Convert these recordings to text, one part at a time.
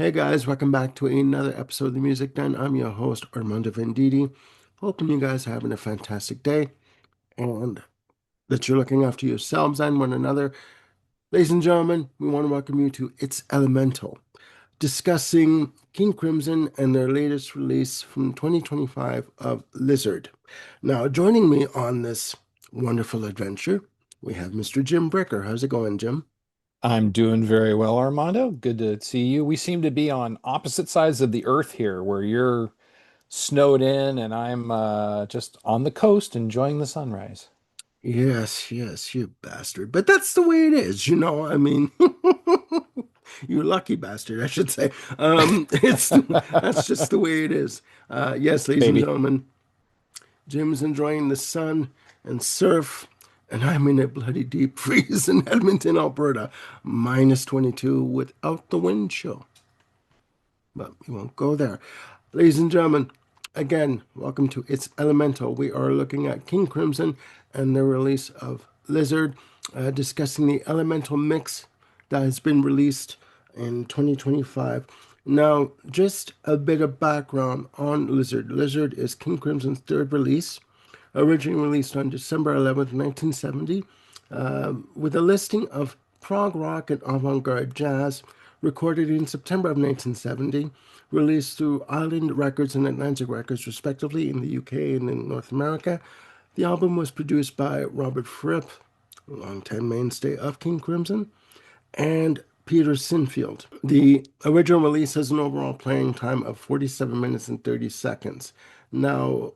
Hey guys, welcome back to another episode of the Music Den. I'm your host, Armando Venditti. Hoping you guys are having a fantastic day and that you're looking after yourselves and one another. Ladies and gentlemen, we want to welcome you to It's Elemental, discussing King Crimson and their latest release from 2025 of Lizard. Now, joining me on this wonderful adventure, we have Mr. Jim Bricker. How's it going, Jim? I'm doing very well, Armando. Good to see you. We seem to be on opposite sides of the earth here, where you're snowed in and I'm just on the coast enjoying the sunrise. Yes, yes, you bastard. But that's the way it is, you know. I mean, you lucky bastard, I should say. It's that's just the way it is. Yes, ladies and Maybe. gentlemen, Jim's enjoying the sun and surf, and I'm in a bloody deep freeze in Edmonton, Alberta, -22 without the wind chill. But we won't go there. Ladies and gentlemen, again, welcome to It's Elemental. We are looking at King Crimson and the release of Lizard, discussing the Elemental mix that has been released in 2025. Now, just a bit of background on Lizard. Lizard is King Crimson's third release, originally released on December 11th, 1970, with a listing of prog rock and avant-garde jazz, recorded in September of 1970, released through Island Records and Atlantic Records, respectively, in the UK and in North America. The album was produced by Robert Fripp, a longtime mainstay of King Crimson, and Peter Sinfield. The original release has an overall playing time of 47 minutes and 30 seconds. Now,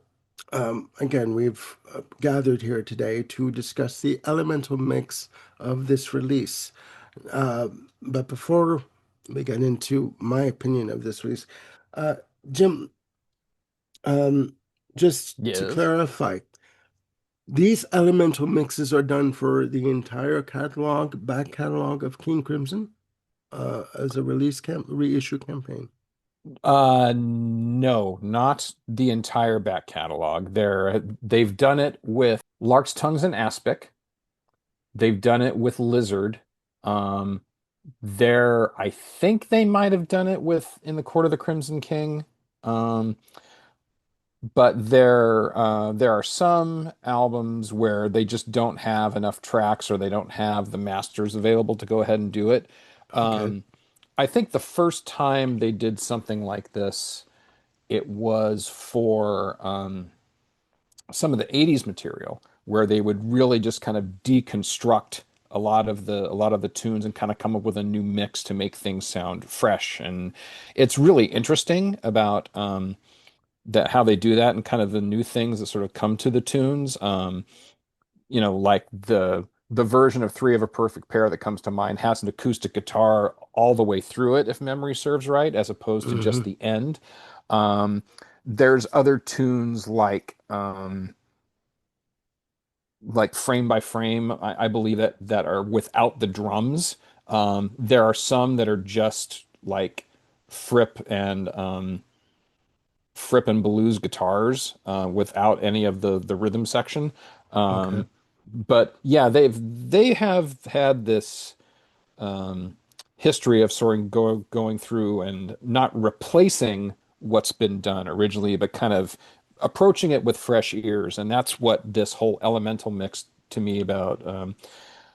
again, we've gathered here today to discuss the elemental mix of this release. Uh, but before we get into my opinion of this release, uh, Jim, um, just to Yes. clarify, these elemental mixes are done for the entire catalog, back catalog of King Crimson, as a reissue campaign. No, not the entire back catalog. They've done it with Lark's Tongues and Aspic. They've done it with Lizard. Um, I think they might have done it with In the Court of the Crimson King. Um, but there are some albums where they just don't have enough tracks or they don't have the masters available to go ahead and do it. Okay. Um, I think the first time they did something like this, it was for some of the 80s material where they would really just kind of deconstruct a lot of the tunes and kind of come up with a new mix to make things sound fresh. And it's really interesting about that how they do that and kind of the new things that sort of come to the tunes. Like the version of Three of a Perfect Pair that comes to mind has an acoustic guitar all the way through it, if memory serves right, as opposed to just Hmm. the end. Um, there's other tunes like Frame by Frame, I believe that are without the drums. There are some that are just like Fripp and Fripp and Blues guitars without any of the rhythm section. Okay. But yeah, they have had this um, history of sort of going through and not replacing what's been done originally, but kind of approaching it with fresh ears. And that's what this whole elemental mix to me about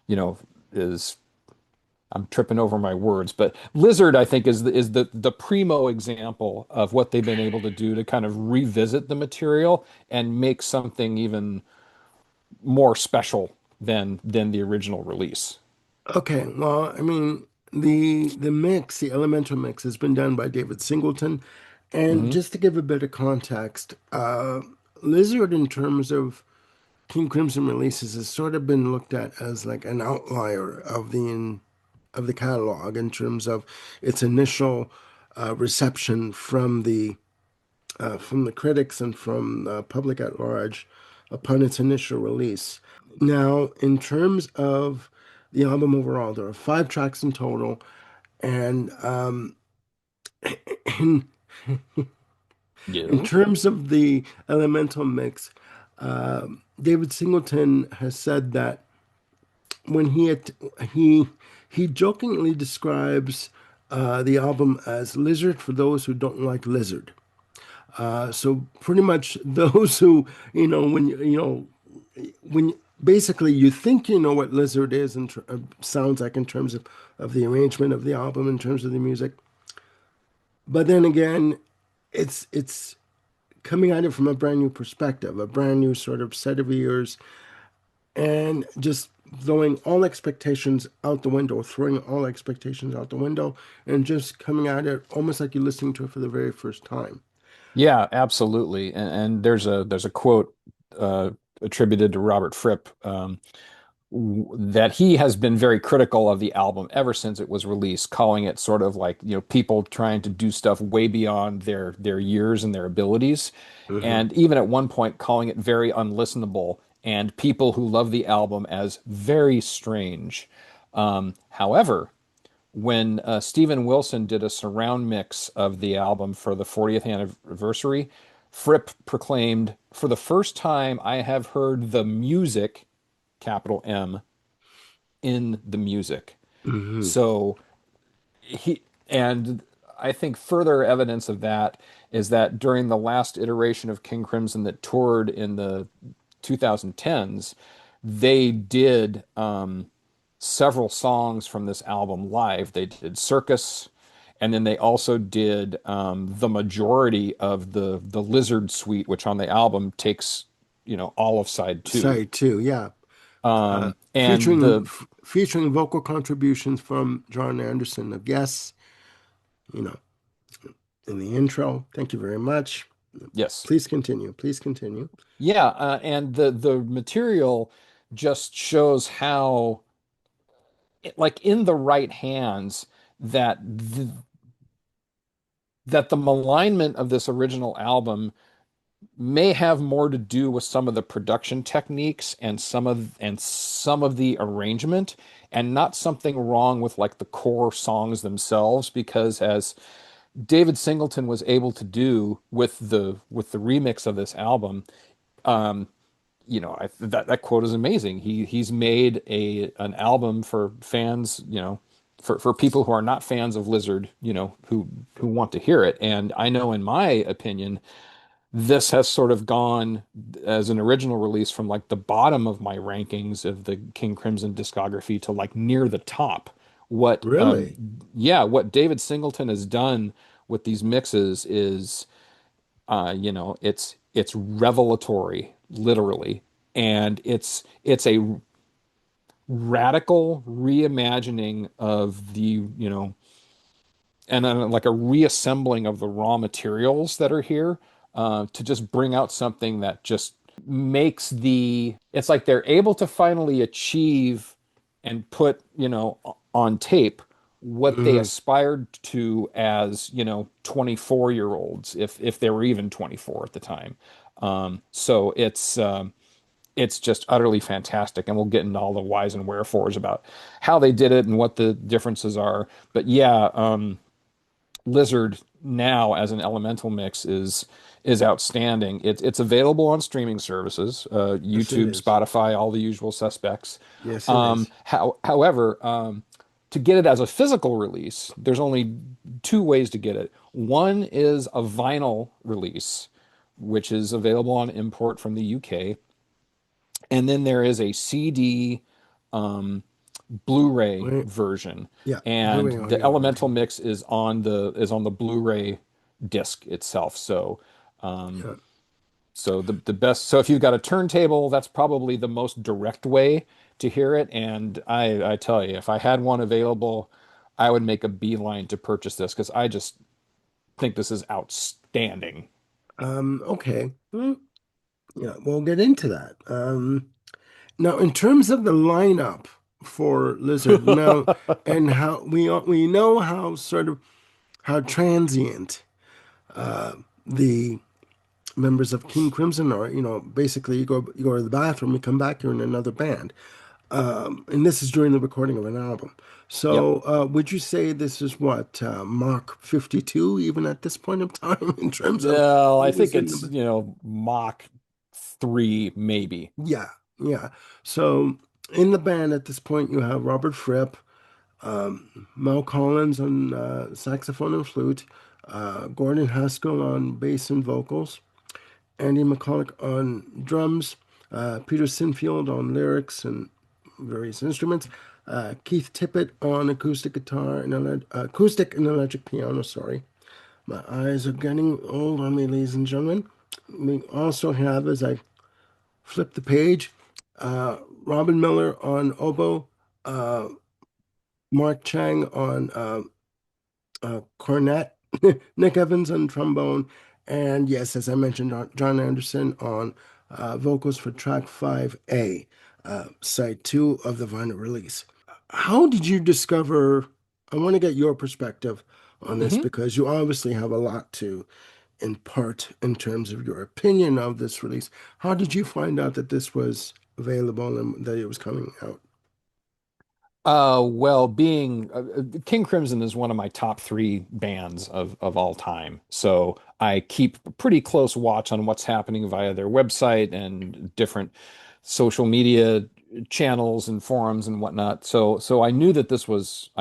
you know is I'm tripping over my words, but Lizard, I think, is the primo example of what they've been able to do to kind of revisit the material and make something even more special than the original release. Okay. Well, I mean, the elemental mix has been done by David Singleton. And Hmm. just to give a bit of context, Lizard, in terms of King Crimson releases, has sort of been looked at as like an outlier of the catalog in terms of its initial reception from the critics and from the public at large upon its initial release. Now, in terms of the album overall, there are five tracks in total, and in in Yeah. terms of the elemental mix, David Singleton has said that when he jokingly describes the album as Lizard for those who don't like Lizard. So pretty much those who, when basically you think you know what Lizard is and sounds like in terms of the arrangement of the album, in terms of the music. But then again, it's coming at it from a brand new perspective, a brand new sort of set of ears, and just throwing all expectations out the window, throwing all expectations out the window, and just coming at it almost like you're listening to it for the very first time. Yeah, absolutely. And there's a quote attributed to Robert Fripp, that he has been very critical of the album ever since it was released, calling it sort of like, people trying to do stuff way beyond their years and their abilities, Hmm. and even at one point calling it very unlistenable, and people who love the album as very strange. However, when Steven Wilson did a surround mix of the album for the 40th anniversary, Fripp proclaimed, "For the first time, I have heard the music, capital M, in the music." Hmm. So and I think further evidence of that is that during the last iteration of King Crimson that toured in the 2010s, they did several songs from this album live. They did Circus, and then they also did the majority of the Lizard Suite, which on the album takes, all of side two. Side two, yeah. And the Featuring vocal contributions from John Anderson of Yes, you know, in the intro. Thank you very much. Yes. Please continue. Please continue. Yeah, and the material just shows how, like in the right hands, that that the malignment of this original album may have more to do with some of the production techniques and some of the arrangement, and not something wrong with like the core songs themselves, because as David Singleton was able to do with the remix of this album, um, that quote is amazing. He's made an album for fans, for people who are not fans of Lizard, who want to hear it. And I know, in my opinion, this has sort of gone as an original release from like the bottom of my rankings of the King Crimson discography to like near the top. What, Really? yeah, what David Singleton has done with these mixes is, it's revelatory, literally, and it's a radical reimagining of and then like a reassembling of the raw materials that are here, to just bring out something that just makes it's like they're able to finally achieve and put, on tape what they Hmm. aspired to as, 24-year-olds, if they were even 24 at the time. So it's just utterly fantastic, and we'll get into all the whys and wherefores about how they did it and what the differences are. But yeah, Lizard now as an Elemental mix is outstanding. It's available on streaming services, Yes, it YouTube, is. Spotify, all the usual suspects. Yes, it is. However, to get it as a physical release, there's only two ways to get it. One is a vinyl release, which is available on import from the UK, and then there is a CD, Blu-ray Wait, version, yeah, and Blu-ray the audio Elemental version. mix is on the Blu-ray disc itself. Yeah. So the best. So if you've got a turntable, that's probably the most direct way to hear it. And I tell you, if I had one available, I would make a beeline to purchase this, because I just think this is outstanding. Okay. Yeah, we'll get into that. Now, in terms of the lineup for Lizard, now, and how we know how sort of how transient uh, the members of King Crimson are. Basically you go to the bathroom, you come back, you're in another band, and this is during the recording of an album. Yep. So, would you say this is what Mach 52, even at this point of time, in terms of Well, I who think was in it's, the? Mach 3, maybe. Yeah, yeah. So in the band at this point, you have Robert Fripp, Mel Collins on saxophone and flute, Gordon Haskell on bass and vocals, Andy McCulloch on drums, Peter Sinfield on lyrics and various instruments, Keith Tippett on acoustic guitar and acoustic and electric piano. Sorry, my eyes are getting old on me, ladies and gentlemen. We also have, as I flip the page, Robin Miller on oboe, uh, Mark Chang on cornet, Nick Evans on trombone, and yes, as I mentioned, John Anderson on vocals for track 5A, side 2 of the vinyl release. How did you discover? I want to get your perspective on this Mhm. because you obviously have a lot to impart in terms of your opinion of this release. How did you find out that this was available and that it was coming out? Well, being King Crimson is one of my top three bands of all time. So I keep a pretty close watch on what's happening via their website and different social media channels and forums and whatnot. So I knew that this was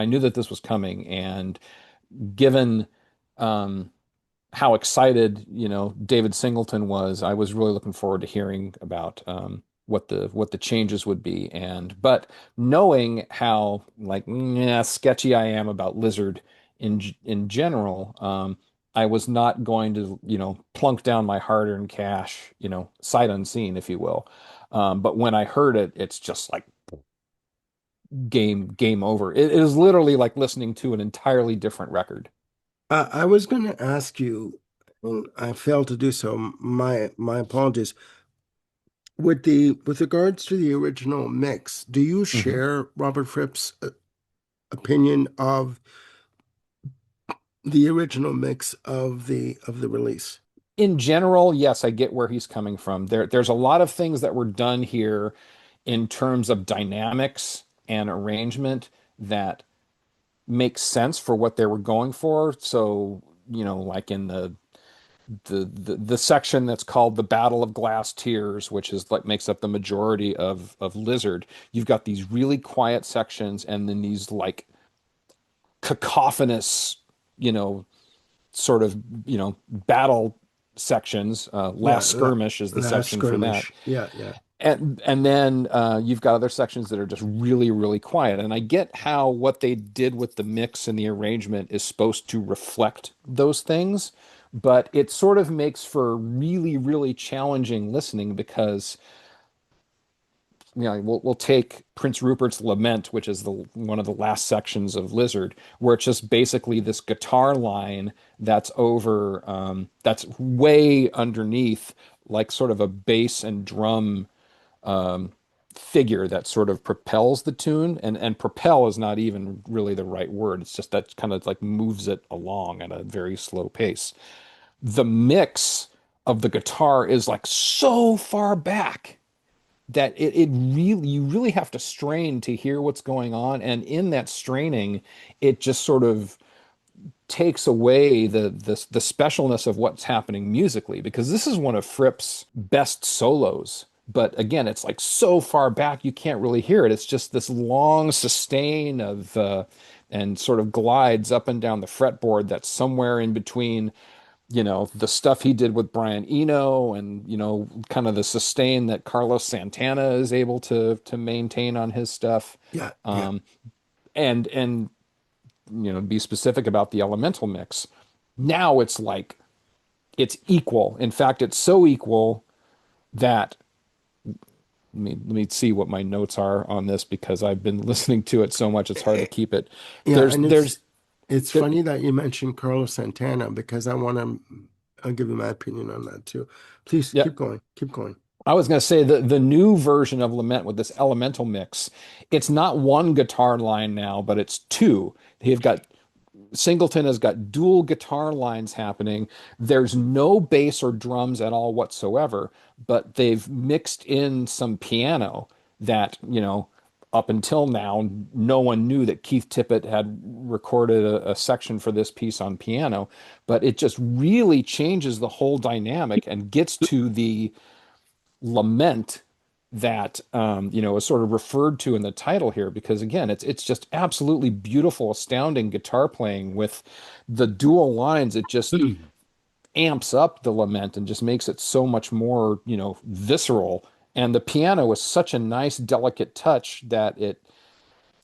coming, and given um how excited, David Singleton was, I was really looking forward to hearing about what the changes would be. But knowing how like sketchy I am about Lizard in general, I was not going to, plunk down my hard-earned cash, sight unseen, if you will. But when I heard it, it's just like game over. It is literally like listening to an entirely different record. I was going to ask you, and I failed to do so. My apologies. With regards to the original mix, do you Mhm. share Robert Fripp's opinion of the original mix of the release? In general, yes, I get where he's coming from. There's a lot of things that were done here in terms of dynamics and arrangement that makes sense for what they were going for. So, like in the section that's called the Battle of Glass Tears, which is like makes up the majority of Lizard, you've got these really quiet sections and then these like cacophonous, you know, sort of, battle sections. Yeah, Last Skirmish is the last section for that. skirmish. Yeah, yeah. And then you've got other sections that are just really, really quiet. And I get how what they did with the mix and the arrangement is supposed to reflect those things, but it sort of makes for really, really challenging listening because we'll take Prince Rupert's Lament, which is the one of the last sections of Lizard, where it's just basically this guitar line that's way underneath, like sort of a bass and drum um, figure that sort of propels the tune. And propel is not even really the right word. It's just that kind of like moves it along at a very slow pace. The mix of the guitar is like so far back that it really you really have to strain to hear what's going on, and in that straining it just sort of takes away the specialness of what's happening musically, because this is one of Fripp's best solos. But again, it's like so far back you can't really hear it. It's just this long sustain of and sort of glides up and down the fretboard that's somewhere in between, the stuff he did with Brian Eno and, kind of the sustain that Carlos Santana is able to maintain on his stuff. Yeah, yeah. Um, and be specific about the elemental mix. Now it's like it's equal. In fact, it's so equal that let me see what my notes are on this because I've been listening to it so much it's hard to keep it. Yeah, There's and there's it's there, funny that you mentioned Carlos Santana because I'll give you my opinion on that too. Please yeah, keep going. Keep going. I was going to say the new version of Lament with this elemental mix, it's not one guitar line now, but it's two. They've got Singleton has got dual guitar lines happening. There's no bass or drums at all whatsoever, but they've mixed in some piano that, up until now, no one knew that Keith Tippett had recorded a section for this piece on piano. But it just really changes the whole dynamic and gets to the lament that is sort of referred to in the title here, because again, it's just absolutely beautiful, astounding guitar playing with the dual lines. It just amps up the lament and just makes it so much more, visceral. And the piano is such a nice, delicate touch that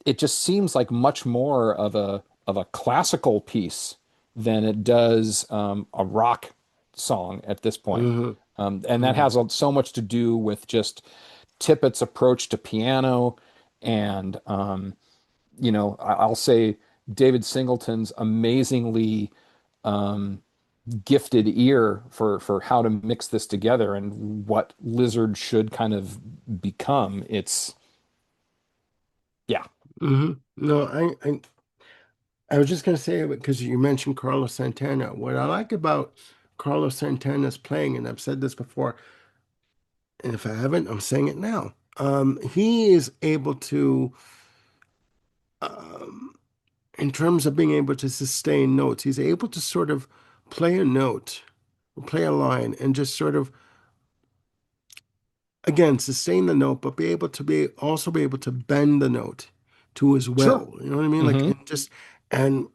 it just seems like much more of a classical piece than it does a rock song at this point. Mhm. And that has so much to do with just Tippett's approach to piano, and I'll say David Singleton's amazingly um, gifted ear for how to mix this together and what Lizard should kind of become. It's yeah. No, I was just gonna say it because you mentioned Carlos Santana. What I like about Carlos Santana's playing, and I've said this before, and if I haven't, I'm saying it now. He is able to, um, in terms of being able to sustain notes, he's able to sort of play a note, play a line, and just sort of, again, sustain the note, but be also be able to bend the note to his Sure. will. You know what I mean? Like, Hmm. and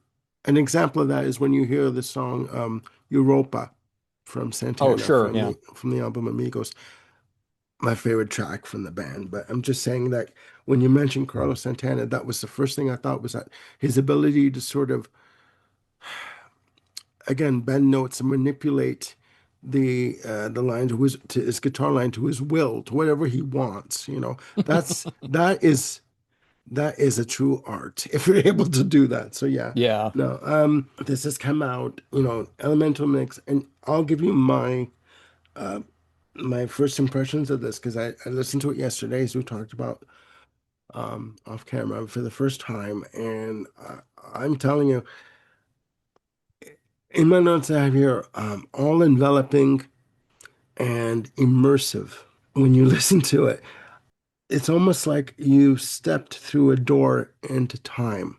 an example of that is when you hear the song Europa from Oh, Santana sure. Yeah. from the album Amigos, my favorite track from the band. But I'm just saying that when you mentioned Carlos Santana, that was the first thing I thought was that his ability to sort of, again, bend notes and manipulate the line to his guitar line to his will, to whatever he wants. That is a true art if you're able to do that. So yeah. Yeah. No, this has come out, Elemental Mix, and I'll give you uh my first impressions of this because I listened to it yesterday as we talked about off camera for the first time, and I'm telling you, in my notes I have here, all enveloping and immersive when you listen to it. It's almost like you stepped through a door into time.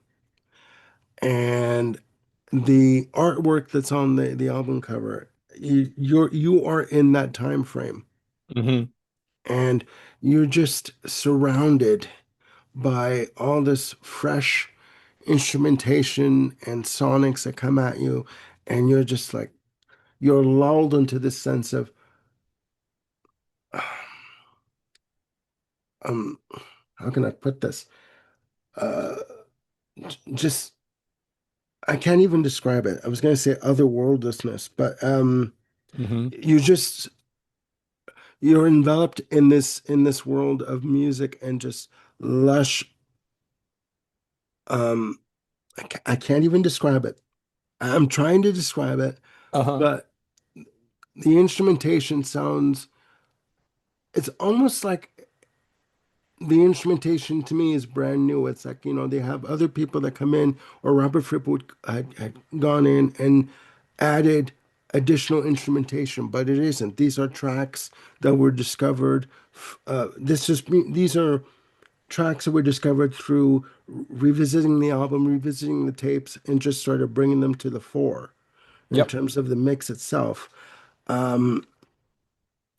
And the artwork that's on the album cover, you are in that time frame, Hmm. and you're just surrounded by all this fresh instrumentation and sonics that come at you, and you're just like you're lulled into this sense of um how can I put this? Uh just I can't even describe it. I was going to say otherworldlessness, but Hmm. you just you're enveloped in this world of music and just lush. um I can't even describe it. I'm trying to describe it, Uh-huh. but the instrumentation sounds, it's almost like the instrumentation to me is brand new. It's like, they have other people that come in, or Robert Fripp had gone in and added additional instrumentation, but it isn't. These are tracks that were discovered. These are tracks that were discovered through revisiting the album, revisiting the tapes, and just sort of bringing them to the fore in Yep. terms of the mix itself. Um,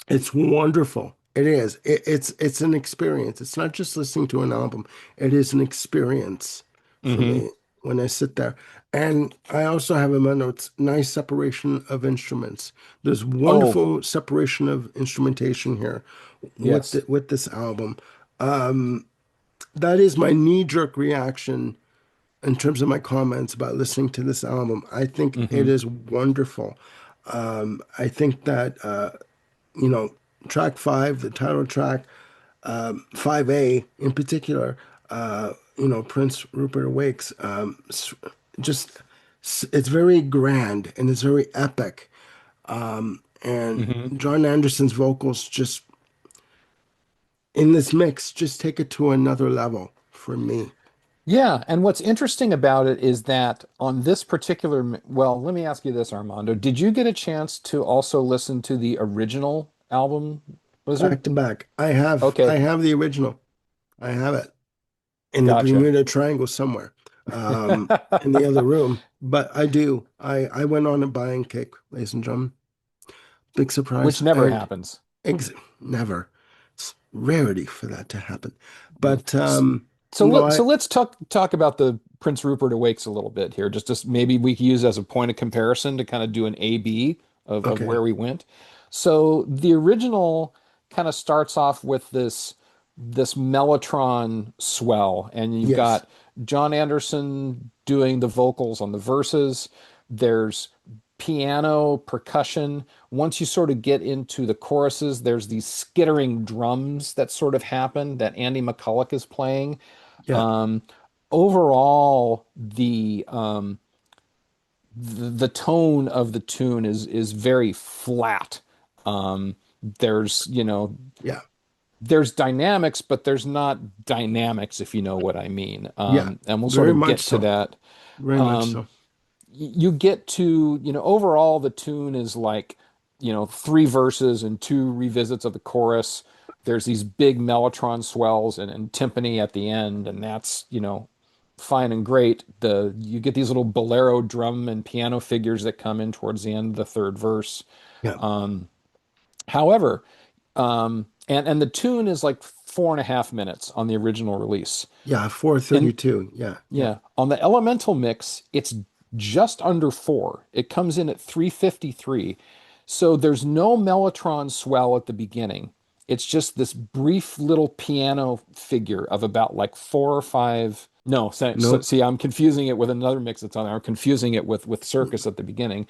it's wonderful. It is. It's an experience. It's not just listening to an album. It is an experience for Hmm. me when I sit there. And I also have in my notes nice separation of instruments. There's Oh, wonderful separation of instrumentation here yes. with this album. Um, that is my knee-jerk reaction in terms of my comments about listening to this album. I think it Hmm. is wonderful. I think that you know, track five, the title track, 5A in particular, Prince Rupert Awakes, just it's very grand and it's very epic. And Hmm. John Anderson's vocals just in this mix just take it to another level for me. Yeah, and what's interesting about it is that on this particular, well, let me ask you this, Armando. Did you get a chance to also listen to the original album, Blizzard? Back to back. I Okay, have the original. I have it in the gotcha. Bermuda Triangle somewhere, in the other room. But I do. I went on a buying kick, ladies and gentlemen. Big Which surprise. never And happens. ex never. rarity for that to happen. Yeah. But So no, let so let's talk about the Prince Rupert Awakes a little bit here. Just maybe we can use as a point of comparison to kind of do an A/B of okay, where we went. So the original kind of starts off with this Mellotron swell, and you've yes, got John Anderson doing the vocals on the verses. There's piano, percussion. Once you sort of get into the choruses, there's these skittering drums that sort of happen that Andy McCulloch is playing. yeah, Um, Overall, the tone of the tune is very flat. Um, there's yeah, there's dynamics, but there's not dynamics, if you know what I mean. yeah, And we'll sort very of much get to so, that. very much Um, so. you get to, overall the tune is like, three verses and two revisits of the chorus. There's these big mellotron swells and timpani at the end, and that's, fine and great. You get these little bolero drum and piano figures that come in towards the end of the third verse. Yeah, However, and the tune is like 4.5 minutes on the original release. yeah, And 4:32. Yeah, yeah. yeah, on the Elemental mix, it's just under 4. It comes in at 3:53. So there's no Mellotron swell at the beginning. It's just this brief little piano figure of about like 4 or 5. No, No, see, I'm confusing it with another mix that's on there. I'm confusing it with Circus at the beginning.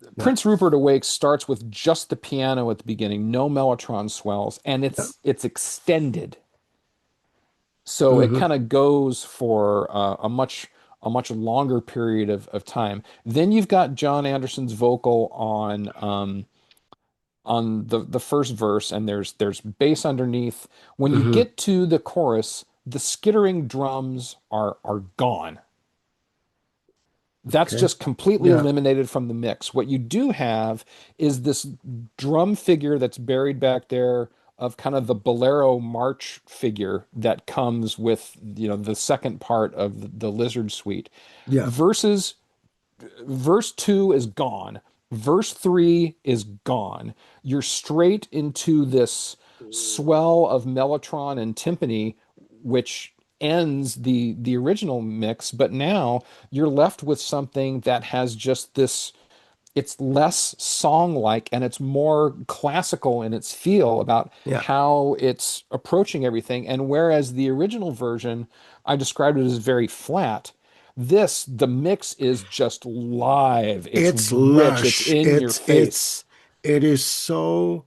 yeah, Prince Rupert Awakes starts with just the piano at the beginning, no Mellotron swells, and yeah. it's extended. So it Hmm. kind of goes for a much longer period of time. Then you've got John Anderson's vocal on the first verse, and there's bass underneath. When you Hmm. get to the chorus, the skittering drums are gone. That's Okay. just completely Yeah, eliminated from the mix. What you do have is this drum figure that's buried back there of kind of the bolero march figure that comes with, the second part of the Lizard Suite. yeah. Verses Verse 2 is gone. Verse 3 is gone. You're straight into this swell of mellotron and timpani, which ends the original mix, but now you're left with something that has just this, it's less song-like and it's more classical in its feel about Yeah. how it's approaching everything. And whereas the original version, I described it as very flat, the mix is just live. It's It's rich. It's lush. in your face. It is so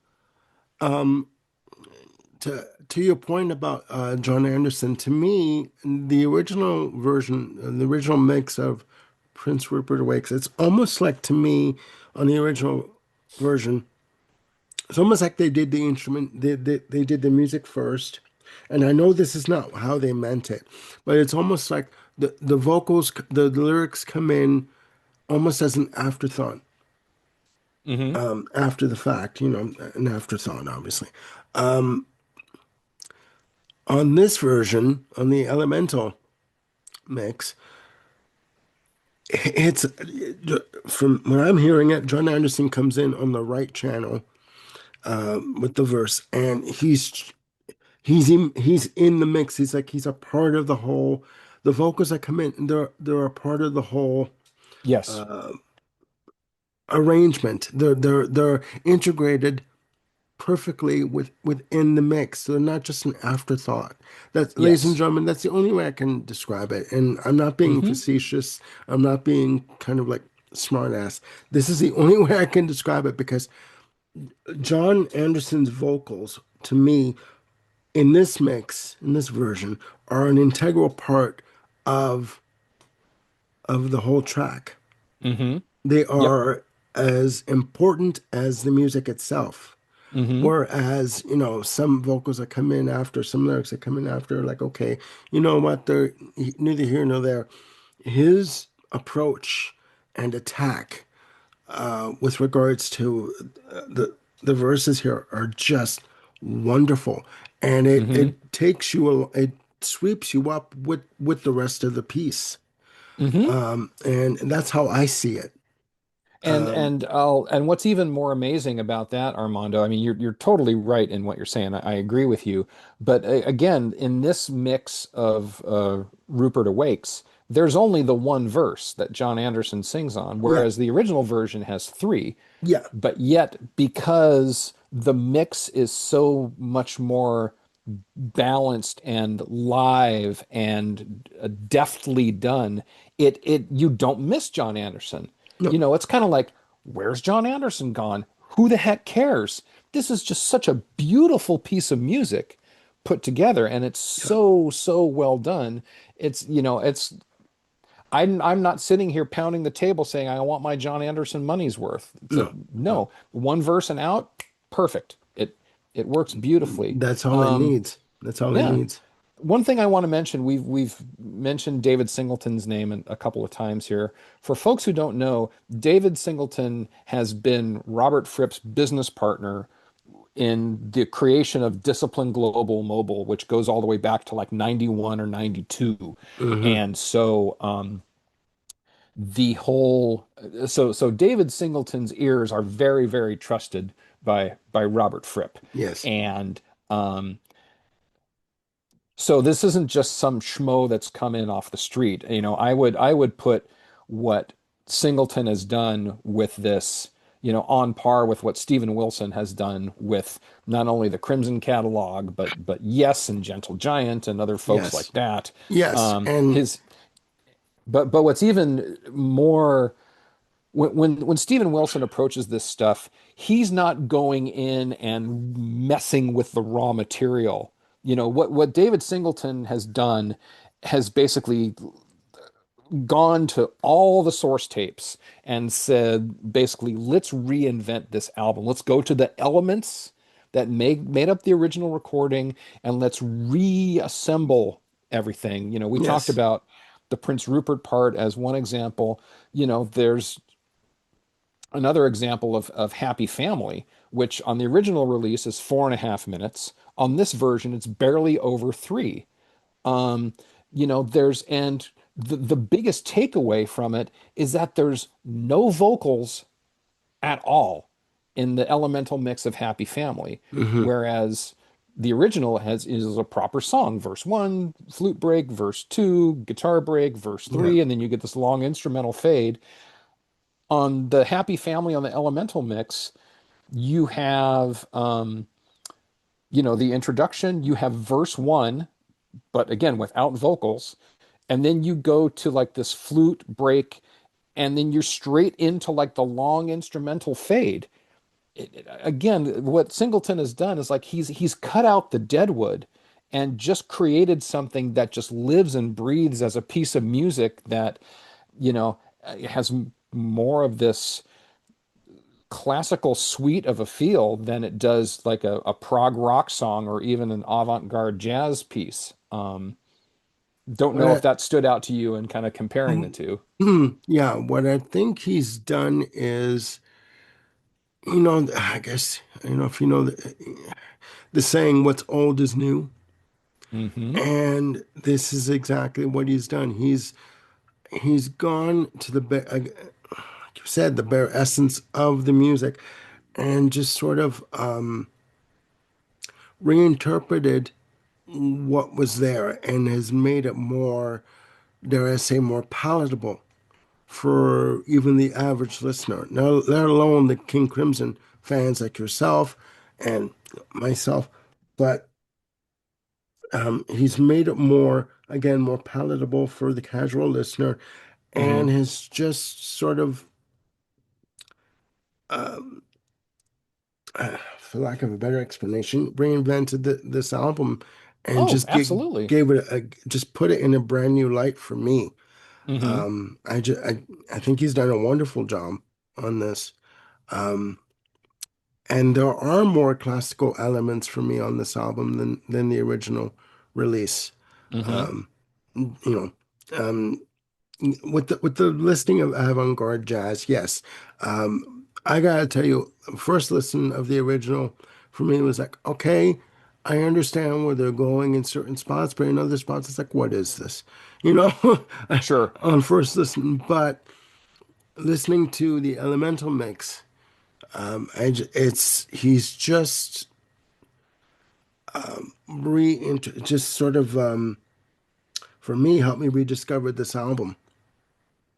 um to your point about John Anderson, to me, the original version, the original mix of Prince Rupert Awakes, it's almost like to me on the original version, it's almost like they did the instrument, they did the music first. And I know this is not how they meant it, but it's almost like the vocals, the lyrics come in almost as an afterthought, Hmm. after the fact, an afterthought, obviously. On this version, on the Elemental mix, it's from when I'm hearing it, John Anderson comes in on the right channel with the verse, and he's in the mix. He's like he's a part of the whole. The vocals that come in, they're a part of the whole Yes. arrangement. They're integrated perfectly within the mix. They're not just an afterthought. That's, ladies and Yes. gentlemen, that's the only way I can describe it. And I'm not being Hmm. facetious. I'm not being kind of like smart ass. This is the only way I can describe it because John Anderson's vocals, to me, in this mix, in this version, are an integral part of the whole track. Hmm. They Yep. are as important as the music itself. Hmm. Whereas, some vocals that come in after, some lyrics that come in after, like, okay, you know what, they're neither here nor there. His approach and attack with regards to the verses here are just wonderful. And Hmm. it sweeps you up with the rest of the piece. Hmm. And that's how I see it. And what's even more amazing about that, Armando, I mean, you're totally right in what you're saying. I agree with you. But again, in this mix of Rupert Awakes, there's only the one verse that John Anderson sings on, Yeah, whereas the original version has three. yeah, But yet, because the mix is so much more balanced and live and deftly done, it you don't miss John Anderson. no, It's kind of like, where's John Anderson gone? Who the heck cares? This is just such a beautiful piece of music put together, and it's yeah, so well done. It's I'm not sitting here pounding the table saying I want my John Anderson money's worth. It's like, no, no. no, one verse and out, perfect. It works beautifully. That's all it Um, needs. That's all it yeah. needs. One thing I want to mention, we've mentioned David Singleton's name a couple of times here. For folks who don't know, David Singleton has been Robert Fripp's business partner in the creation of Discipline Global Mobile, which goes all the way back to like 91 or 92. Hmm. And so the whole so David Singleton's ears are very trusted by Robert Fripp. Yes, And so this isn't just some schmo that's come in off the street. I would put what Singleton has done with this, on par with what Steven Wilson has done with not only the Crimson Catalog, but Yes and Gentle Giant and other folks like yes, that. yes. And His but what's even more when Steven Wilson approaches this stuff, he's not going in and messing with the raw material. What David Singleton has done has basically gone to all the source tapes and said, basically, let's reinvent this album. Let's go to the elements that made up the original recording and let's reassemble everything. We talked yes, about the Prince Rupert part as one example. There's another example of Happy Family, which on the original release is 4.5 minutes. On this version, it's barely over three. Um, there's and the biggest takeaway from it is that there's no vocals at all in the elemental mix of Happy Family, hmm, whereas the original is a proper song. Verse one, flute break, verse two, guitar break, verse yeah, three, and then you get this long instrumental fade. On the Happy Family on the elemental mix, you have the introduction, you have verse one, but again without vocals, and then you go to like this flute break, and then you're straight into like the long instrumental fade. Again, what Singleton has done is like he's cut out the deadwood and just created something that just lives and breathes as a piece of music that has more of this classical suite of a feel than it does like a prog rock song or even an avant-garde jazz piece. Don't what know if I, that stood out to you in kind of comparing the two. yeah, what I think he's done is, I guess, if you know the saying, what's old is new. Hmm. And this is exactly what he's done. He's gone to like you said, the bare essence of the music, and just sort of reinterpreted what was there and has made it more, dare I say, more palatable for even the average listener. Now, let alone the King Crimson fans like yourself and myself, but he's made it more, again, more palatable for the casual listener, and Hmm. has just sort of, um, for lack of a better explanation, reinvented this album and Oh, just absolutely. gave it just put it in a brand new light for me. Hmm. I think he's done a wonderful job on this. Um, and there are more classical elements for me on this album than the original release. Hmm. Um, you know, um, with the listing of avant-garde jazz, yes. I gotta tell you, first listen of the original for me was like, okay, I understand where they're going in certain spots, but in other spots, it's like, what is this? You know, Sure. on first listen. But listening to the Elemental mix, it's he's just just sort of for me helped me rediscover this album.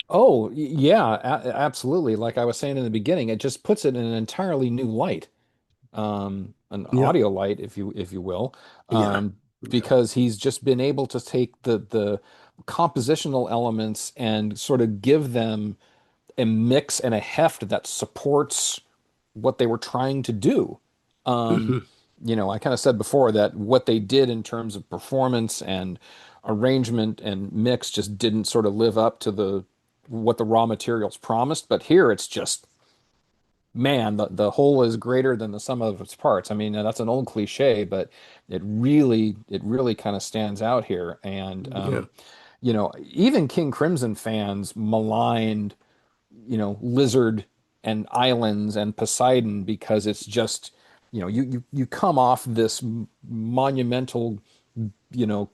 Oh, yeah, absolutely. Like I was saying in the beginning, it just puts it in an entirely new light, an Yeah, audio light, if you will, yeah, um, because he's just been able to take the compositional elements and sort of give them a mix and a heft that supports what they were trying to do. Um, Mhm. I kind of said before that what they did in terms of performance and arrangement and mix just didn't sort of live up to the what the raw materials promised. But here it's just, man, the whole is greater than the sum of its parts. I mean, that's an old cliche, but it really kind of stands out here. And Yeah. even King Crimson fans maligned Lizard and Islands and Poseidon because it's just, you come off this monumental,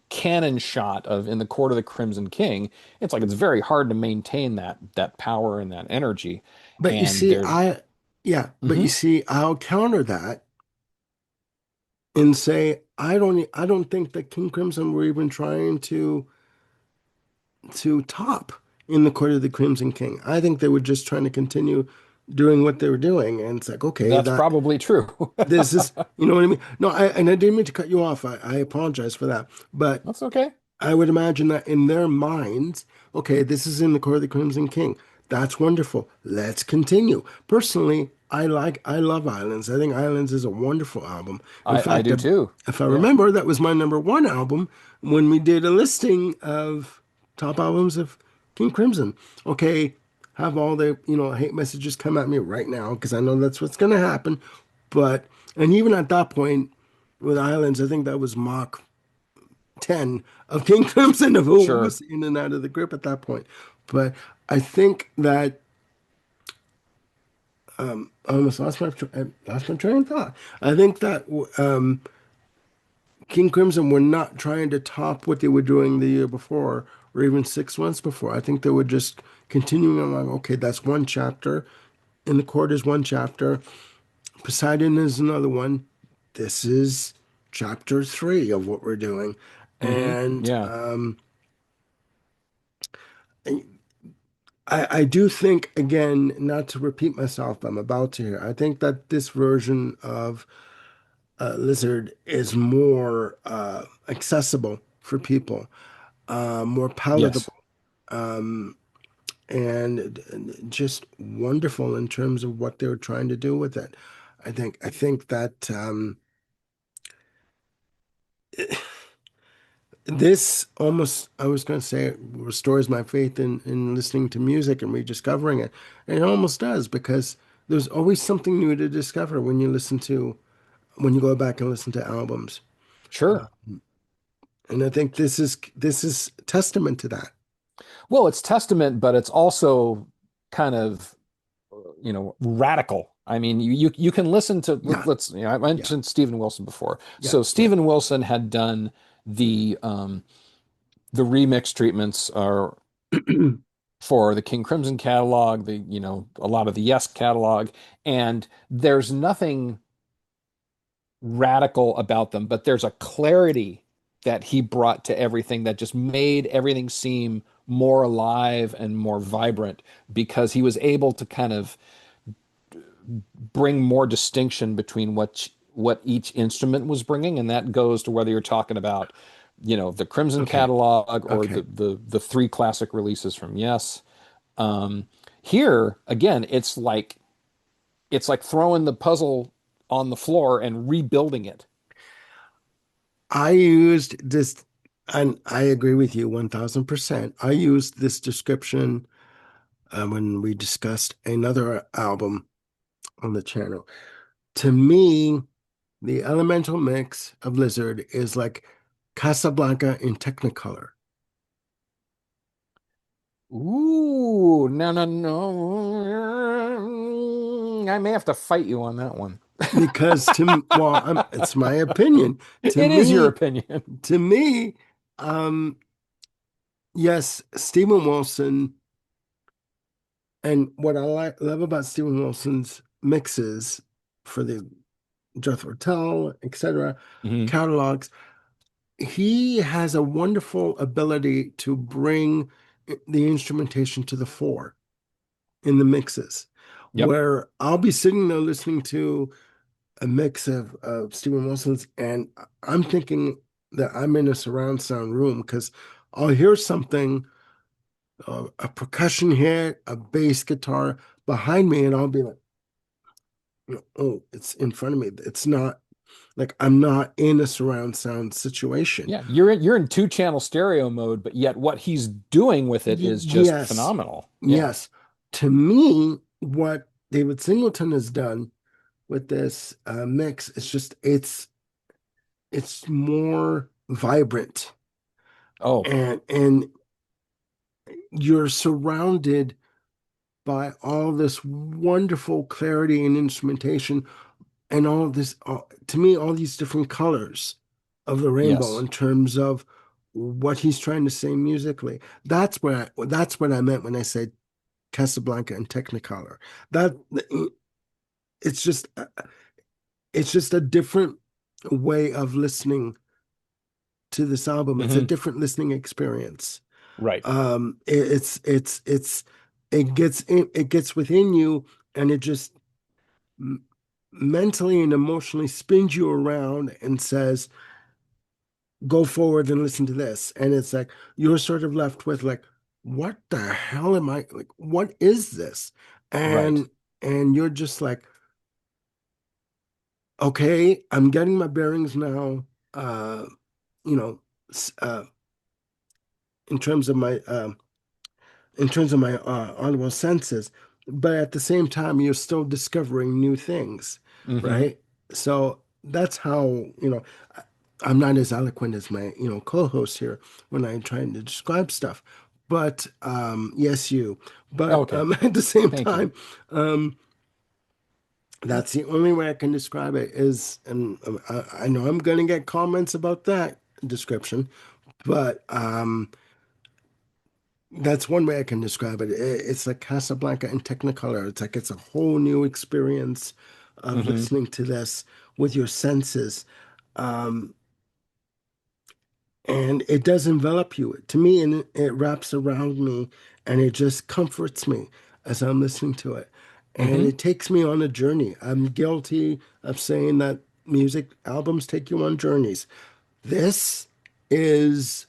cannon shot of in the court of the Crimson King. It's like it's very hard to maintain that power and that energy. But you And see, there's yeah, but you Mhm. see, I'll counter that and say I don't think that King Crimson were even trying to top in the Court of the Crimson King. I think they were just trying to continue doing what they were doing, and it's like, okay, That's that probably true. this is, you know what I mean? No, and I didn't mean to cut you off. I apologize for that, but That's okay. I would imagine that in their minds, okay, this is in the Court of the Crimson King. That's wonderful. Let's continue. Personally, I love Islands. I think Islands is a wonderful album. In I fact, do too. if I Yeah. remember, that was my number one album when we did a listing of top albums of King Crimson. Okay, have all the, hate messages come at me right now because I know that's what's going to happen. But, and even at that point with Islands, I think that was Mach 10 of King Crimson of who Sure. was in and out of the grip at that point. But I think that I almost lost my train of thought. I think that King Crimson were not trying to top what they were doing the year before or even 6 months before. I think they were just continuing along. Okay, that's one chapter. In the Court is one chapter. Poseidon is another one. This is chapter three of what we're doing. And Yeah. I do think, again, not to repeat myself, I'm about to here. I think that this version of Lizard is more accessible for people, more Yes. palatable, and just wonderful in terms of what they were trying to do with it. I think that this almost, I was going to say, it restores my faith in listening to music and rediscovering it. And it almost does because there's always something new to discover when you go back and listen to albums. Sure. And I think this is testament to that. Well, it's testament, but it's also kind of, radical. I mean, you can listen to Yeah, I yeah, mentioned Stephen Wilson before. yeah, So yeah. Stephen Wilson had done the remix treatments are for the King Crimson catalog, a lot of the Yes catalog, and there's nothing radical about them, but there's a clarity that he brought to everything that just made everything seem more alive and more vibrant because he was able to kind of bring more distinction between what each instrument was bringing, and that goes to whether you're talking about, the Crimson Okay, catalog or okay. the three classic releases from Yes. Um, Here again, it's like throwing the puzzle on the floor and rebuilding it. I used this, and I agree with you 1000%. I used this description when we discussed another album on the channel. To me, the elemental mix of Lizard is like Casablanca in Technicolor. Ooh, no, no, no. I may have to fight you on that one. Because well, it's my opinion. To It is your me, opinion. to me, um, yes, Stephen Wilson And what I love about Steven Wilson's mixes for the Jethro Tull, etc., Hmm. catalogs, he has a wonderful ability to bring the instrumentation to the fore in the mixes, Yep. where I'll be sitting there listening to a mix of Steven Wilson's, and I'm thinking that I'm in a surround sound room because I'll hear something, a percussion hit, a bass guitar behind me, and I'll be like, oh, it's in front of me. It's not like I'm not in a surround sound situation. Yeah, you're in two-channel stereo mode, but yet what he's doing with it is just Yes, phenomenal. Yeah. yes. To me, what David Singleton has done with this mix, it's more vibrant, Oh, and you're surrounded by all this wonderful clarity and instrumentation and all of this, to me, all these different colors of the rainbow yes. in terms of what he's trying to say musically. That's what I meant when I said Casablanca and Technicolor. That it's just it's just a different way of listening to this album. It's a Hmm. different listening experience. Right. It's it gets within you, and it just mentally and emotionally spins you around and says, go forward and listen to this. And it's like you're sort of left with like, what the hell am I like? What is this? Right. And you're just like, okay, I'm getting my bearings now. You know, in terms of my audible senses, but at the same time, you're still discovering new things, Hmm. right? So that's how, I- I'm not as eloquent as my, co-host here when I'm trying to describe stuff. But yes, you. But Okay. at the same Thank you. time, um, that's the only way I can describe it is, and I know I'm going to get comments about that description, but that's one way I can describe it. It's like Casablanca in Technicolor. It's like it's a whole new experience of Hmm. listening to this with your senses. Um, and it does envelop you to me, and it wraps around me, and it just comforts me as I'm listening to it. And Hmm. it takes me on a journey. I'm guilty of saying that music albums take you on journeys. This is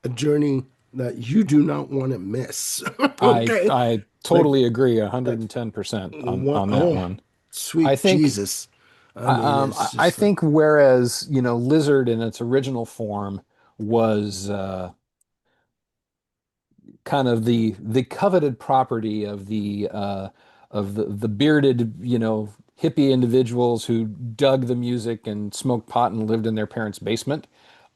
a journey that you do not want to miss. I Okay. I Like totally agree like 110% on what, that oh, one. I sweet think Jesus. I mean, it's I just like, think whereas, Lizard in its original form was kind of the coveted property of the bearded, hippie individuals who dug the music and smoked pot and lived in their parents' basement.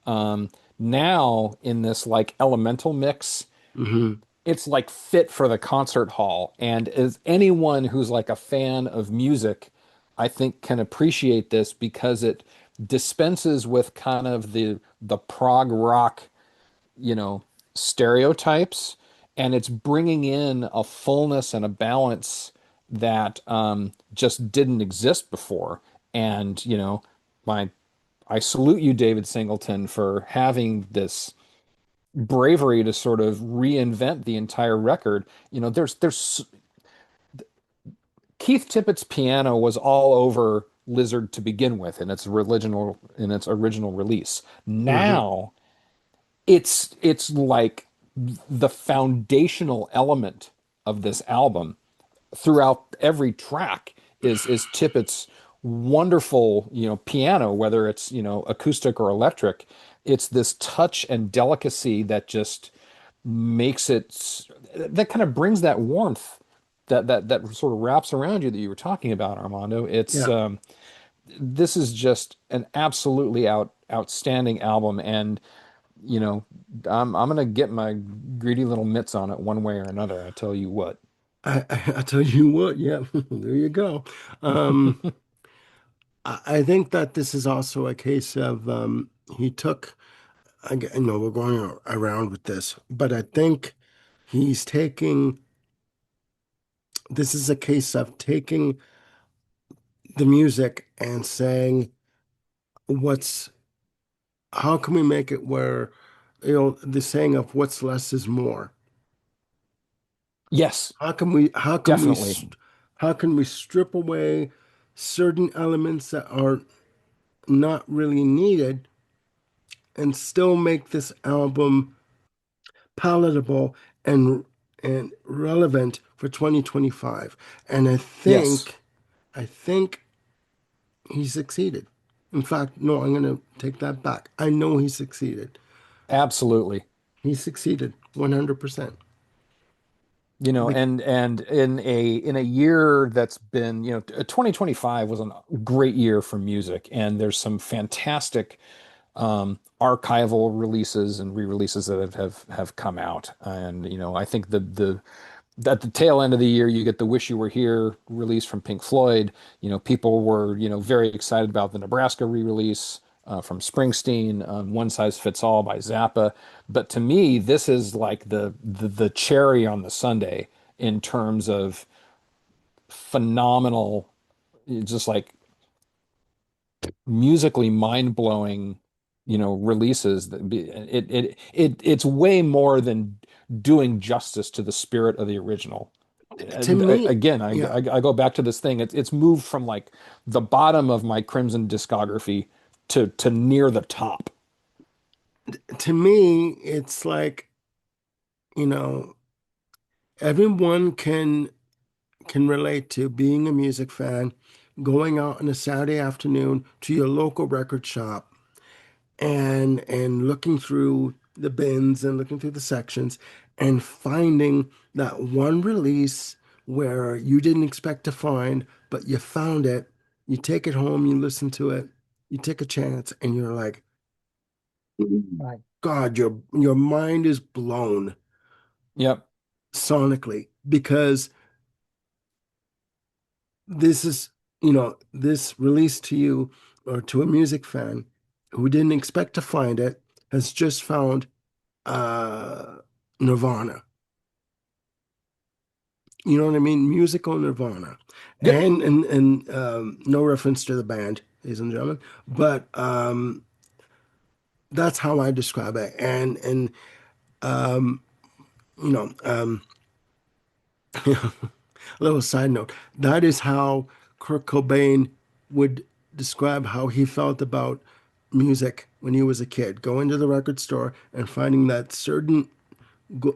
Um, Now in this like elemental mix, mhm. it's like fit for the concert hall. And as anyone who's like a fan of music, I think can appreciate this because it dispenses with kind of the prog rock, you know, stereotypes, and it's bringing in a fullness and a balance that just didn't exist before. And, my I salute you, David Singleton, for having this bravery to sort of reinvent the entire record. There's Keith Tippett's piano was all over Lizard to begin with in its original release. Mhm. Now it's like the foundational element of this album throughout every track is Tippett's wonderful, piano, whether it's, acoustic or electric. It's this touch and delicacy that just makes it that kind of brings that warmth that sort of wraps around you that you were talking about, Armando. It's Yeah. This is just an absolutely outstanding album, and you know, I'm gonna get my greedy little mitts on it one way or another. I tell you what. I tell you what, yeah, there you go. Um, I think that this is also a case of he took, I know we're going around with this, but I think he's taking this is a case of taking the music and saying, what's how can we make it where, the saying of what's less is more. Yes, How can we how can we definitely. s- how can we strip away certain elements that are not really needed and still make this album palatable and relevant for 2025? And Yes, I think he succeeded. In fact, no, I'm going to take that back. I know he succeeded. absolutely. He succeeded 100%. You know, Be- and in a year that's been, 2025 was a great year for music, and there's some fantastic archival releases and re-releases that have come out. And I think the at the tail end of the year, you get the Wish You Were Here release from Pink Floyd. People were, very excited about the Nebraska re-release from Springsteen, One Size Fits All by Zappa. But to me, this is like the cherry on the sundae in terms of phenomenal, just like musically mind-blowing, releases that it's way more than doing justice to the spirit of the original. to me, Again, yeah, I go back to this thing. It's moved from like the bottom of my Crimson discography to near the top. to me, it's like, you know, everyone can relate to being a music fan, going out on a Saturday afternoon to your local record shop and looking through the bins and looking through the sections and finding that one release where you didn't expect to find, but you found it. You take it home, you listen to it, you take a chance, and you're like, Right. God, your mind is blown Yep. sonically because this is, this release to you or to a music fan who didn't expect to find it has just found uh Nirvana. You know what I mean? Musical Nirvana. Yep. And no reference to the band, ladies and gentlemen, but that's how I describe it. And um, you know, um, a little side note, that is how Kurt Cobain would describe how he felt about music when he was a kid, going to the record store and finding that certain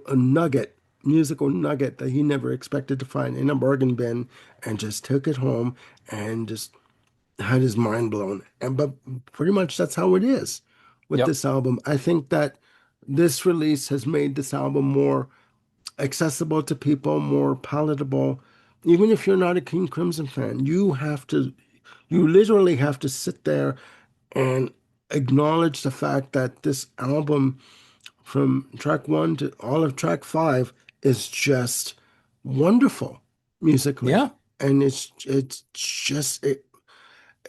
a nugget, musical nugget that he never expected to find in a bargain bin and just took it home and just had his mind blown. And but pretty much that's how it is with Yep. this album. I think that this release has made this album more accessible to people, more palatable. Even if you're not a King Crimson fan, you literally have to sit there and acknowledge the fact that this album from track one to all of track five is just wonderful musically, Yeah. and it's just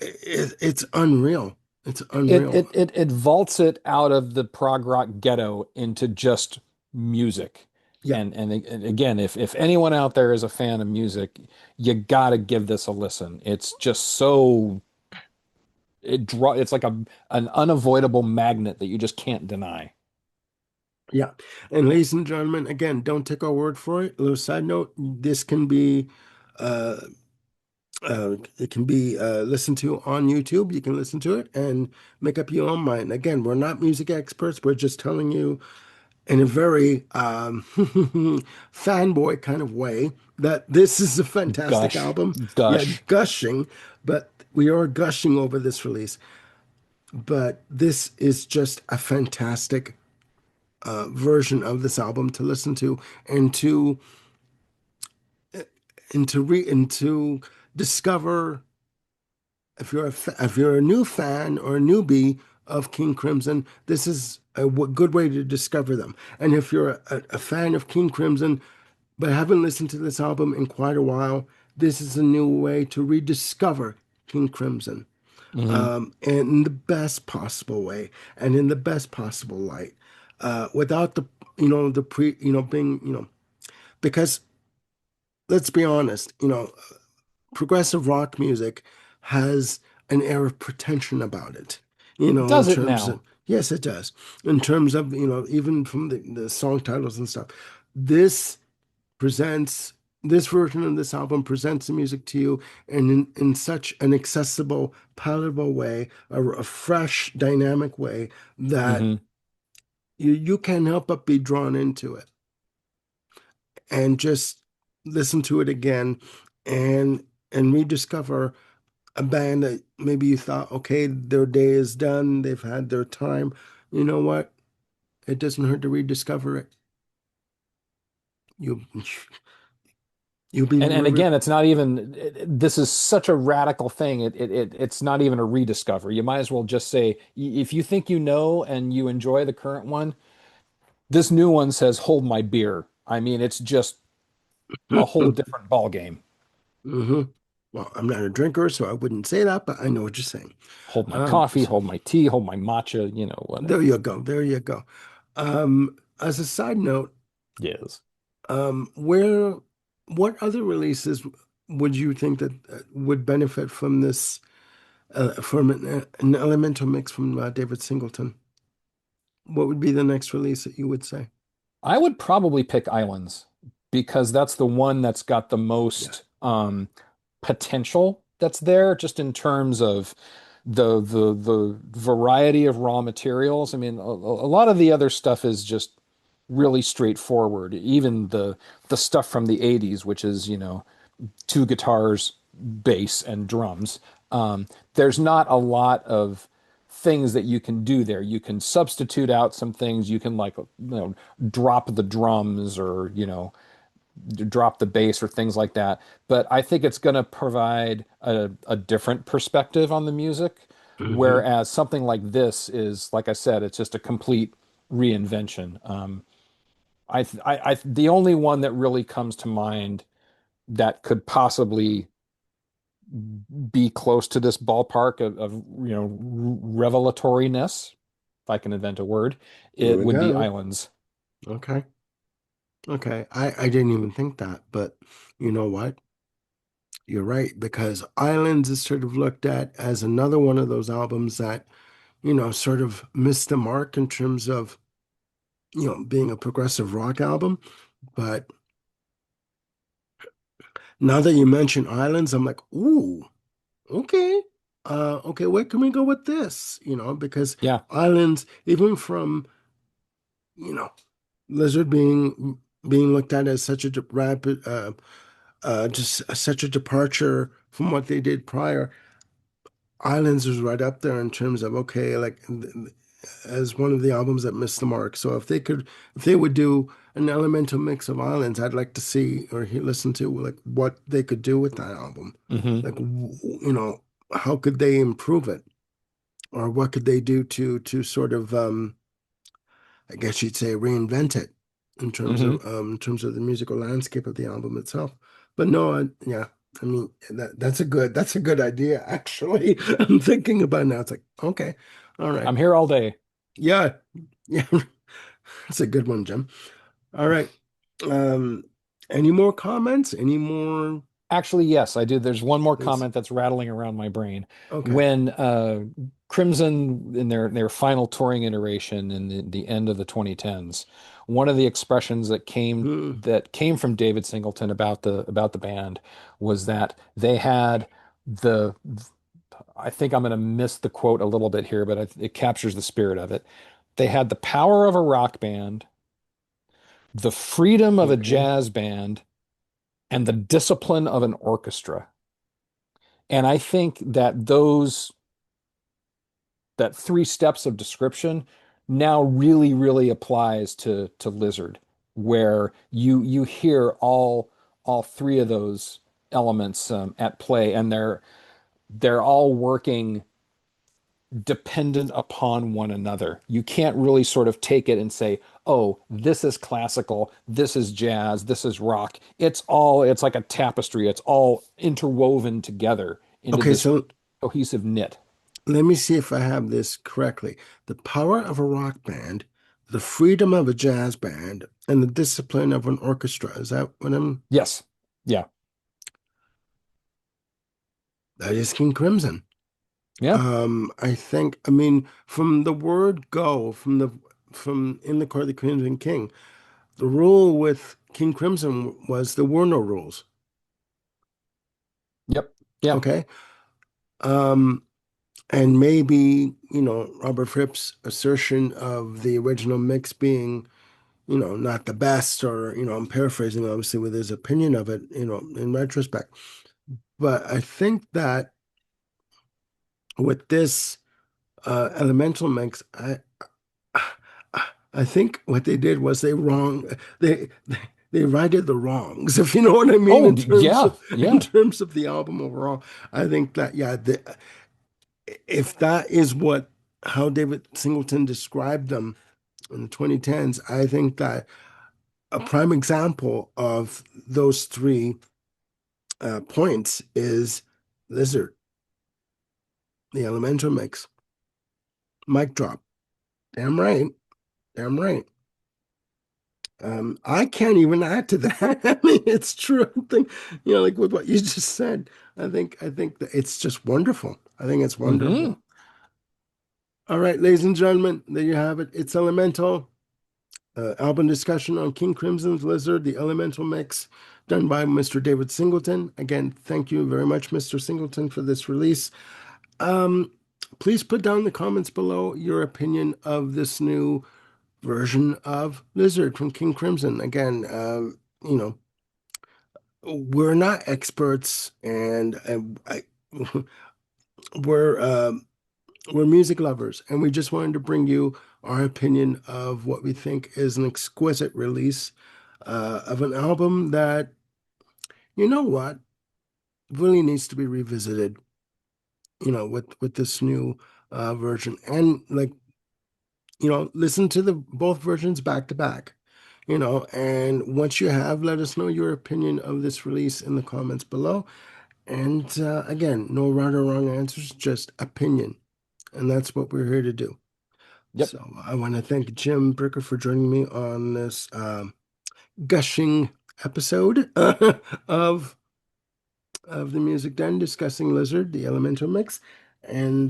it's unreal. It's It unreal. it it it vaults it out of the prog rock ghetto into just music. Yeah, And again, if anyone out there is a fan of music, you gotta give this a listen. It's just so it's like an unavoidable magnet that you just can't deny. yeah. And ladies and gentlemen, again, don't take our word for it. A little side note: this can be uh, it can be listened to on YouTube. You can listen to it and make up your own mind. Again, we're not music experts. We're just telling you in a very fanboy kind of way that this is a fantastic Gush, album. Yeah, gush. gushing, but we are gushing over this release. But this is just a fantastic version of this album to listen to and to discover if you're a new fan or a newbie of King Crimson, this is a good way to discover them. And if you're a fan of King Crimson but haven't listened to this album in quite a while, this is a new way to rediscover King Crimson, Hmm. and in the best possible way and in the best possible light, without the, the pre, being, because let's be honest, progressive rock music has an air of pretension about it, in Does it terms of, now? yes, it does. In terms of, even from the song titles and stuff. This presents, this version of this album presents the music to you in such an accessible, palatable way, a fresh, dynamic way that Hmm. you can't help but be drawn into it and just listen to it again and rediscover a band that maybe you thought, okay, their day is done, they've had their time. You know what? It doesn't hurt to rediscover it. You you'll be And re- again, it's not even, this is such a radical thing. It's not even a rediscover. You might as well just say, if you think you know and you enjoy the current one, this new one says, hold my beer. I mean, it's just a whole different ball game. hmm. Well, I'm not a drinker, so I wouldn't say that, but I know what you're saying. Hold my coffee, So hold my tea, hold my matcha, there whatever. you go. There you go. As a side note, Yes. where, what other releases would you think that would benefit from this, from an elemental mix from David Singleton? What would be the next release that you would say? I would probably pick Islands because that's the one that's got the Yeah. most potential that's there just in terms of the variety of raw materials. I mean, a lot of the other stuff is just really straightforward. Even the stuff from the 80s, which is, two guitars, bass, and drums. There's not a lot of things that you can do there. You can substitute out some things. You can drop the drums or drop the bass or things like that. But I think it's going to provide a different perspective on the music. Hmm. Whereas something like this is, like I said, it's just a complete reinvention. The only one that really comes to mind that could possibly be close to this ballpark of revelatoriness, if I can invent a word, There it we would be go. Islands. Okay. Okay. I didn't even think that, but you know what? You're right, because Islands is sort of looked at as another one of those albums that, sort of missed the mark in terms of, being a progressive rock album. But now that you mention Islands, I'm like, ooh, okay. Okay, where can we go with this? Because Yeah. Islands, even from, you know, Lizard being looked at as such a rapid, just such a departure from what they did prior. Islands was right up there in terms of, okay, like, as one of the albums that missed the mark. So if they would do an elemental mix of Islands, I'd like to see or listen to like what they could do with that album. Hmm. Like, how could they improve it, or what could they do to sort of, I guess you'd say, reinvent it Hmm. in terms of the musical landscape of the album itself. But no, yeah, I mean that's a good idea actually. I'm thinking about it now. It's like, okay, all right, I'm here all day. yeah, yeah, that's a good one, Jim. All right, um, any more comments? Any more, Actually, yes, I do. There's one more please? comment that's rattling around my brain. Okay. When Crimson, in their final touring iteration in the end of the 2010s, one of the expressions Hmm. that came from David Singleton about the band was that they had the I think I'm going to miss the quote a little bit here, but it captures the spirit of it. They had the power of a rock band, the freedom of a Okay. jazz band, and the discipline of an orchestra. And I think that that three steps of description now really, really applies to Lizard, where you hear all three of those elements at play, and they're all working dependent upon one another. You can't really sort of take it and say, oh, this is classical, this is jazz, this is rock. It's like a tapestry. It's all interwoven together into Okay, this so cohesive knit. let me see if I have this correctly. The power of a rock band, the freedom of a jazz band, and the discipline of an orchestra. Is that what I'm? Yes. Yeah. That is King Crimson. Yeah. I think, I mean, from the word go, from In the Court of the Crimson King, the rule with King Crimson was there were no rules. Yep. Yeah. Okay. Um, and maybe, Robert Fripp's assertion of the original mix being, not the best, or, I'm paraphrasing obviously with his opinion of it, in retrospect. But I think that with this elemental mix, I think what they did was they righted the wrongs, if you know what I mean, Oh, in terms yeah. of in Yeah. terms of the album overall. I think that, yeah, if that is what how David Singleton described them in the 2010s, I think that a prime example of those three points is Lizard, the elemental mix, mic drop. Damn right, damn right. I can't even add to that. I mean, it's true. I think, like with what you just said, I think that it's just wonderful. I think it's Hmm. wonderful. All right, ladies and gentlemen, there you have it. It's Elemental, album discussion on King Crimson's Lizard, the Elemental mix, done by Mr. David Singleton. Again, thank you very much, Mr. Singleton, for this release. Um, Please put down in the comments below your opinion of this new version of Lizard from King Crimson. Again, you know, we're not experts, and we're we're music lovers, and we just wanted to bring you our opinion of what we think is an exquisite release of an album that, you know what, really needs to be revisited. With this new version, and like, listen to the both versions back to back. And once you have, let us know your opinion of this release in the comments below. And again, no right or wrong answers, just opinion. And that's what we're here to do. Yep. So I want to thank Jim Bricker for joining me on this gushing episode of the Music Den, discussing Lizard, the Elemental mix. And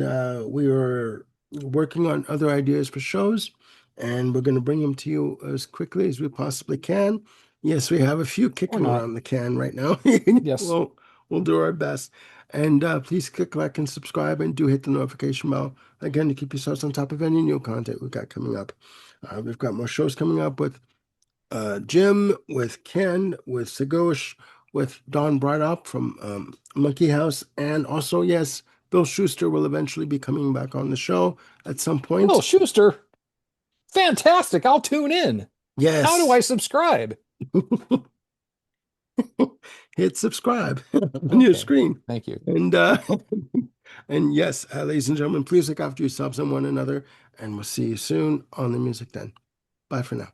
we are working on other ideas for shows, and we're going to bring them to you as quickly as we possibly can. Yes, we have a few Or kicking not. around the can right now. Yes. We'll do our best. And please click like and subscribe, and do hit the notification bell again to keep yourselves on top of any new content we've got coming up. We've got more shows coming up with Jim, with Ken, with Sagosh, with Don Bradop from Monkey House, and also, yes, Bill Schuster will eventually be coming back on the show at some Will point. Schuster. Fantastic. I'll tune in. How do Yes, I subscribe? hit subscribe on your Okay. screen. Thank you. And and yes, ladies and gentlemen, please look after yourselves and one another, and we'll see you soon on the Music Den. Bye for now.